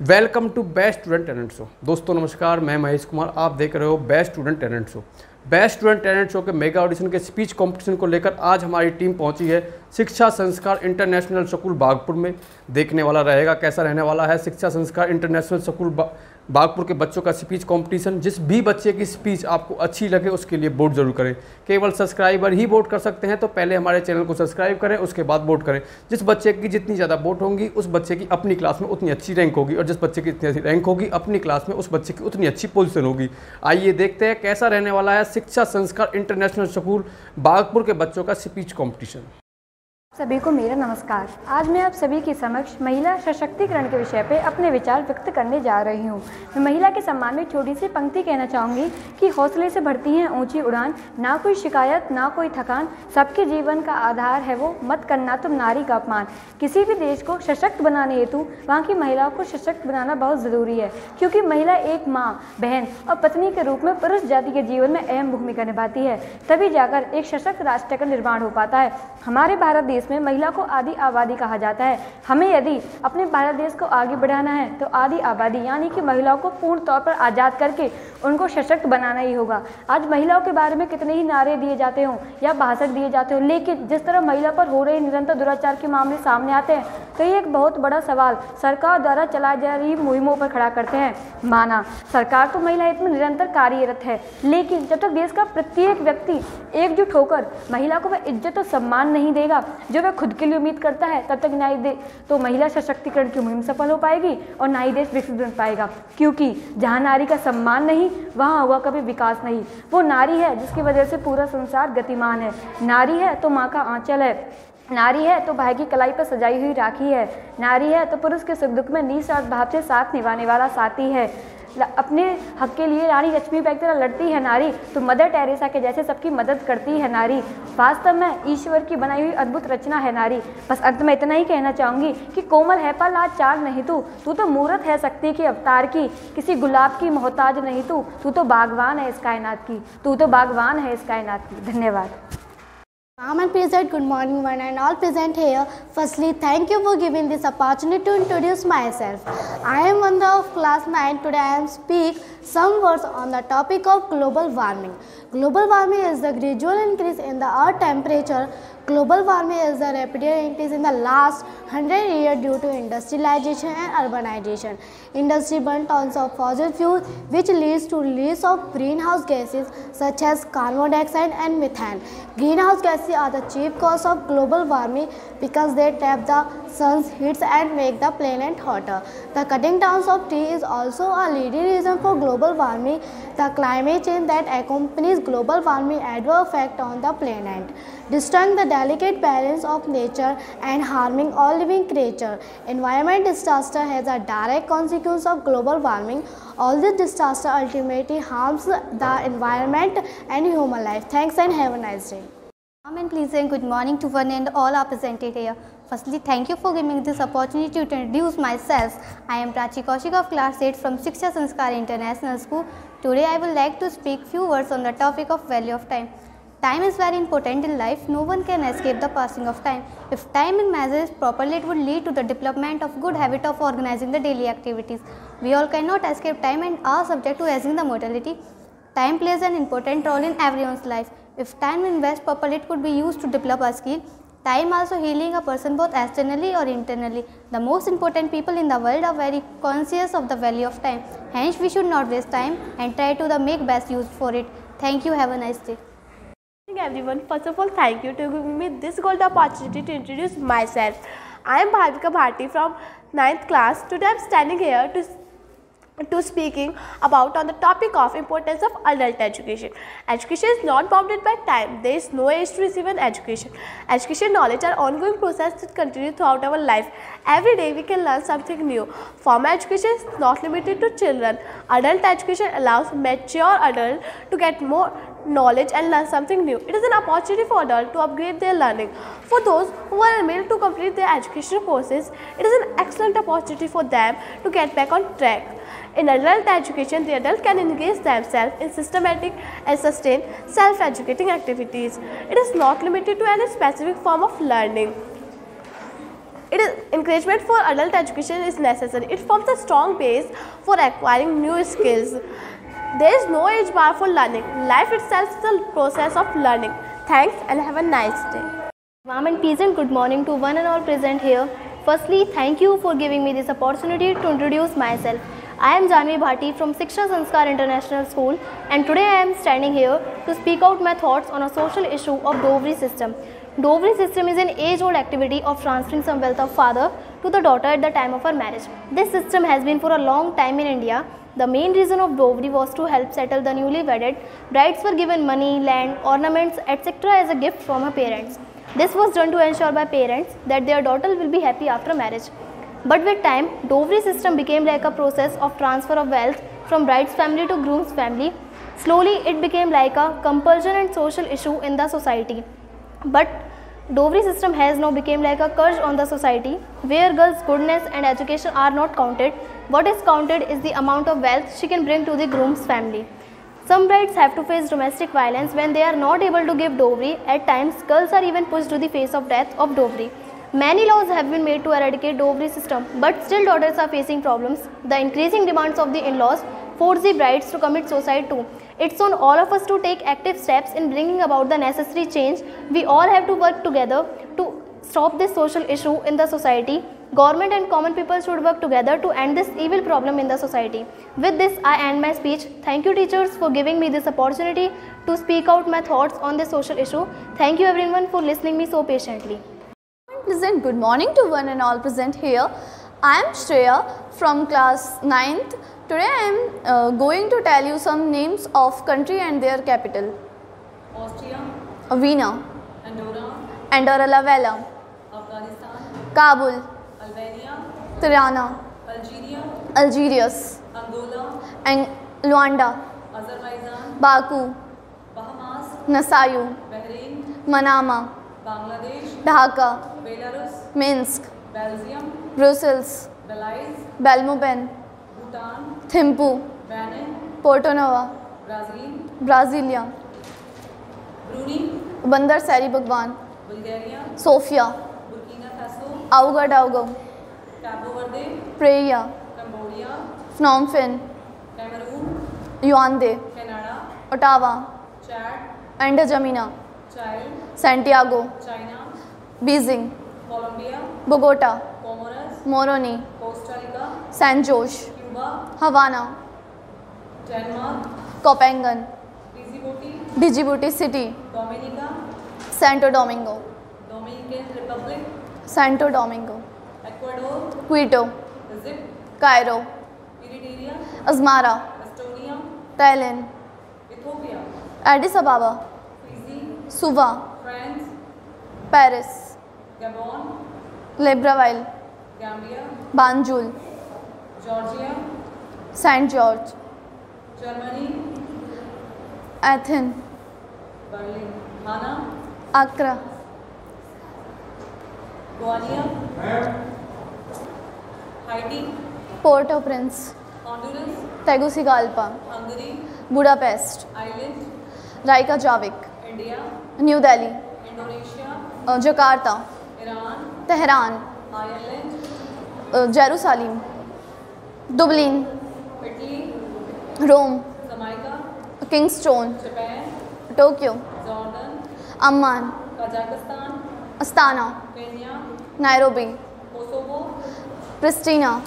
Welcome to best student talent show. दोस्तों नमस्कार, मैं महेश कुमार, आप देख रहे हो best student talent show. Best student talent show के मेगा ऑडिशन के स्पीच कंपटीशन को लेकर आज हमारी टीम पहुंची है शिक्षा संस्कार इंटरनेशनल स्कूल बागपुर में। देखने वाला रहेगा कैसा रहने वाला है शिक्षा संस्कार इंटरनेशनल स्कूल बागपुर के बच्चों का स्पीच कंपटीशन। जिस भी बच्चे की स्पीच आपको अच्छी लगे उसके लिए वोट जरूर करें। केवल सब्सक्राइबर ही वोट कर सकते हैं, तो पहले हमारे चैनल को सब्सक्राइब करें, उसके बाद वोट करें। जिस बच्चे की जितनी ज़्यादा वोट होंगी उस बच्चे की अपनी क्लास में उतनी अच्छी रैंक होगी, और जिस बच्चे की इतनी अच्छी रैंक होगी अपनी क्लास में उस बच्चे की उतनी अच्छी पोजीशन होगी। आइए देखते हैं कैसा रहने वाला है शिक्षा संस्कार इंटरनेशनल स्कूल बागपुर के बच्चों का स्पीच कॉम्पिटिशन। सभी को मेरा नमस्कार। आज मैं आप सभी के समक्ष महिला सशक्तिकरण के विषय पे अपने विचार व्यक्त करने जा रही हूँ। मैं महिला के सम्मान में छोटी सी पंक्ति कहना चाहूँगी कि हौसले से भरती हैं ऊंची उड़ान, ना कोई शिकायत ना कोई थकान, सबके जीवन का आधार है वो, मत करना तुम नारी का अपमान। किसी भी देश को सशक्त बनाने हेतु वहाँ की महिलाओं को सशक्त बनाना बहुत ज़रूरी है, क्योंकि महिला एक माँ, बहन और पत्नी के रूप में पुरुष जाति के जीवन में अहम भूमिका निभाती है। तभी जाकर एक सशक्त राष्ट्र का निर्माण हो पाता है। हमारे भारत देश में महिला को आदि आबादी कहा जाता है। हमें यदि अपने भारत देश को आगे बढ़ाना है तो आदि आबादी यानी कि महिलाओं को पूर्ण तौर पर आज़ाद करके उनको सशक्त बनाना ही होगा। आज महिलाओं के बारे में कितने ही नारे दिए जाते हों या भाषण दिए जाते हों, लेकिन जिस तरह महिला पर हो रहे निरंतर दुराचार के मामले सामने आते हैं तो ये एक बहुत बड़ा सवाल सरकार द्वारा चलाई जा रही मुहिमों पर खड़ा करते हैं। माना सरकार तो महिला हित में निरंतर कार्यरत है, लेकिन जब तक देश का प्रत्येक व्यक्ति एकजुट होकर महिला को वह इज्जत और सम्मान नहीं देगा जो वह खुद के लिए उम्मीद करता है, तब तक ना ही तो महिला सशक्तिकरण की मुहिम सफल हो पाएगी और ना ही देश विकसित बन पाएगा। क्योंकि जहाँ नारी का सम्मान नहीं वहाँ हुआ कभी विकास नहीं। वो नारी है जिसकी वजह से पूरा संसार गतिमान है। नारी है तो माँ का आंचल है, नारी है तो भाई की कलाई पर सजाई हुई राखी है, नारी है तो पुरुष के सुख दुख में निस्वार्थ भाव से साथ निभाने वाला साथी है। अपने हक के लिए रानी लक्ष्मीबाई की तरह लड़ती है नारी, तो मदर टेरेसा के जैसे सबकी मदद करती है नारी। वास्तव में ईश्वर की बनाई हुई अद्भुत रचना है नारी। बस अंत में इतना ही कहना चाहूँगी कि कोमल है पर लाचार नहीं तू तो मूरत है शक्ति के अवतार की, किसी गुलाब की मोहताज नहीं तू तो बागवान है इस कायनात की, तू तो बागवान है इस कायनात की। धन्यवाद। Ma'am and present, good morning one and all present here. Firstly, thank you for giving this opportunity to introduce myself. I am Vandha of class 9. Today I am speak some words on the topic of global warming. Global warming is the gradual increase in the earth temperature. Global warming is the rapid increase in the last 100 years due to industrialization and urbanization. Industry burns tons of fossil fuel, which leads to release of greenhouse gases such as carbon dioxide and methane. Greenhouse gases are the chief cause of global warming because they trap the sun's heat and make the planet hotter. The cutting down of trees is also a leading reason for global warming. The climate change that accompanies global warming adverse effect on the planet, destroying the delicate balance of nature and harming all living creatures. Environment disaster has a direct consequence of global warming. All this disaster ultimately harms the environment and human life. Thanks and have a nice day. Ma'am and please and good morning to one and all are presented here. Firstly, thank you for giving me this opportunity to introduce myself. I am Prachi Kaushik of class 8 from Shiksha Sanskar International School. Today I would like to speak few words on the topic of value of time. Time is very important in life. No one can escape the passing of time. If time is managed properly, it would lead to the development of good habit of organizing the daily activities. We all cannot escape time and are subject to aging the mortality. Time plays an important role in everyone's life. If time invested properly, it could be used to develop a skill. Time also healing a person both externally or internally. The most important people in the world are very conscious of the value of time. Hence, we should not waste time and try to make best use for it. Thank you. Have a nice day. Good morning everyone. First of all, thank you to giving me this golden opportunity to introduce myself. I am Bhavika Bharti from 9th class. Today I am standing here to speaking about on the topic of importance of adult education. Education is not bounded by time. There is no age to receive an education. Education knowledge are ongoing process that continue throughout our life. Every day we can learn something new. Formal education is not limited to children. Adult education allows mature adults to get more knowledge and learn something new. It is an opportunity for adults to upgrade their learning. For those who are unable to complete their educational courses, it is an excellent opportunity for them to get back on track. In adult education, the adult can engage themselves in systematic and sustained self-educating activities. It is not limited to any specific form of learning. Encouragement for adult education is necessary. It forms a strong base for acquiring new skills. There is no age bar for learning. Life itself is a process of learning. Thanks and have a nice day. Warm and pleasant good morning to one and all present here. Firstly, thank you for giving me this opportunity to introduce myself. I am Janvi Bhati from Shiksha Sanskar International School, and today I am standing here to speak out my thoughts on a social issue of Dowry system. Dowry system is an age-old activity of transferring some wealth of father to the daughter at the time of her marriage. This system has been for a long time in India. The main reason of dowry was to help settle the newly wedded. Brides were given money, land, ornaments, etc. as a gift from her parents. This was done to ensure by parents that their daughter will be happy after marriage. But with time, dowry system became like a process of transfer of wealth from bride's family to groom's family. Slowly, it became like a compulsion and social issue in the society. But dowry system has now become like a curse on the society, where girls' goodness and education are not counted. What is counted is the amount of wealth she can bring to the groom's family. Some brides have to face domestic violence when they are not able to give dowry. At times, girls are even pushed to the face of death of dowry. Many laws have been made to eradicate dowry system, but still daughters are facing problems. The increasing demands of the in-laws force the brides to commit suicide too. It's on all of us to take active steps in bringing about the necessary change. We all have to work together to stop this social issue in the society. Government and common people should work together to end this evil problem in the society. With this, I end my speech. Thank you, teachers, for giving me this opportunity to speak out my thoughts on this social issue. Thank you everyone for listening me so patiently. Pleasant good morning to one and all present here. I am Shreya from class 9th. Today I am going to tell you some names of country and their capital. Austria, Vienna, Andorra la Vella, Afghanistan, Kabul, Albania, Tirana, Algeria, Algiers, Angola, and Luanda, Azerbaijan, Baku, Bahamas, Nasayu, Bahrain, Manama, Bangladesh, Dhaka, Belarus, Minsk, Belgium, Brussels, Belize, Belmopan, Bhutan, Thimphu, Benin, Porto Novo, Brazil, Brasilia, Brunei, Bandar Seri Bagwan, Bulgaria, Sofia, Burkina Faso, Ouagadougou, Cabo Verde, Praia, Cambodia, Phnom Penh, Cameroon, Yaoundé, Canada, Ottawa, Chad, N'Djamena, Chile, Santiago, China, Beijing, Colombia, Bogota, Comoros, Moroni, Costa Rica, San Jose, Cuba, Havana, Denmark, Copenhagen, Djibouti, Djibouti City, Dominica, Santo Domingo, Dominican Republic, Santo Domingo, Ecuador, Quito, Egypt, Cairo, Eritrea, Asmara, Estonia, Thailand, Ethiopia, Addis Ababa, Fiji, Suva, France, Paris, Gabon, Libreville, Gambia, Banjul, Georgia, St. George, Germany, Athens, Berlin, Ghana, Accra, Guinea, Haiti, Port-au-Prince, Honduras, Tegucigalpa, Hungary, Budapest, Ireland, Reykjavik, India, New Delhi, Indonesia, Jakarta, Iran, Tehran, Ireland, Jerusalem, Dublin, Italy, Rome, Jamaica, Kingston, Japan, Tokyo, Jordan, Amman, Kazakhstan, Astana, Kenya, Nairobi, Kosovo, Pristina,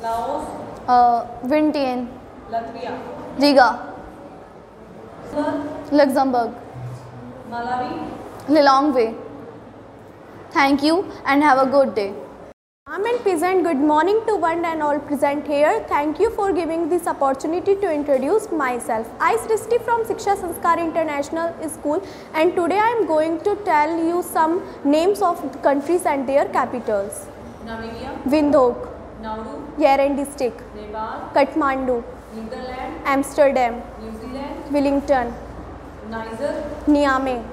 Laos, Vientiane, Latvia, Riga, Sir, Luxembourg, Malawi. Lilongwe. Thank you and have a good day. Warm and pleasant good morning to one and all present here. Thank you for giving this opportunity to introduce myself. I Srishti from Shiksha Sanskar International School, and today I am going to tell you some names of countries and their capitals. Namibia, Windhoek, Nauru, Yaren District, Nepal, Kathmandu, Netherlands, Amsterdam, New Zealand, Wellington, Niger, Niamey,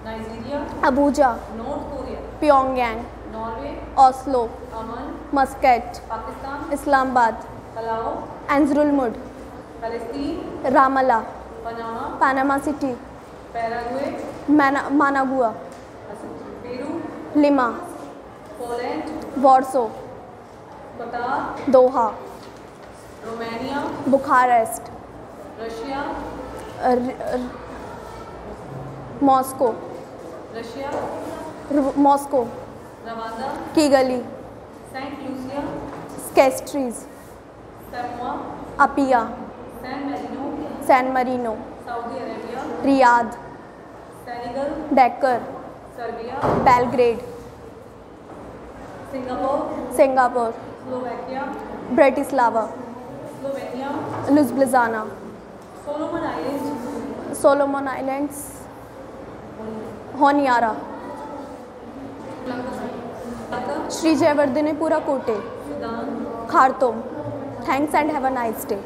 Nigeria, Abuja, North Korea, Pyongyang, Norway, Oslo, Amman, Muscat, Pakistan, Islamabad, Palau, Anzrulmud, Palestine, Ramallah, Panama, Panama City, Paraguay, Managua, Peru, Lima, Poland, Warsaw, Qatar, Doha, Romania, Bucharest, Russia, Moscow, Russia, Moscow, Rwanda, Kigali, Saint Lucia, Castries, Samoa, Apia, San Marino, Saudi Arabia, Riyadh, Senegal, Dakar, Serbia, Belgrade, Singapore, Slovakia, Bratislava, Slovenia, Ljubljana, Solomon Islands, Honiara, Sri Jayawardenepura Kotte, Khartoum. Thanks and have a nice day.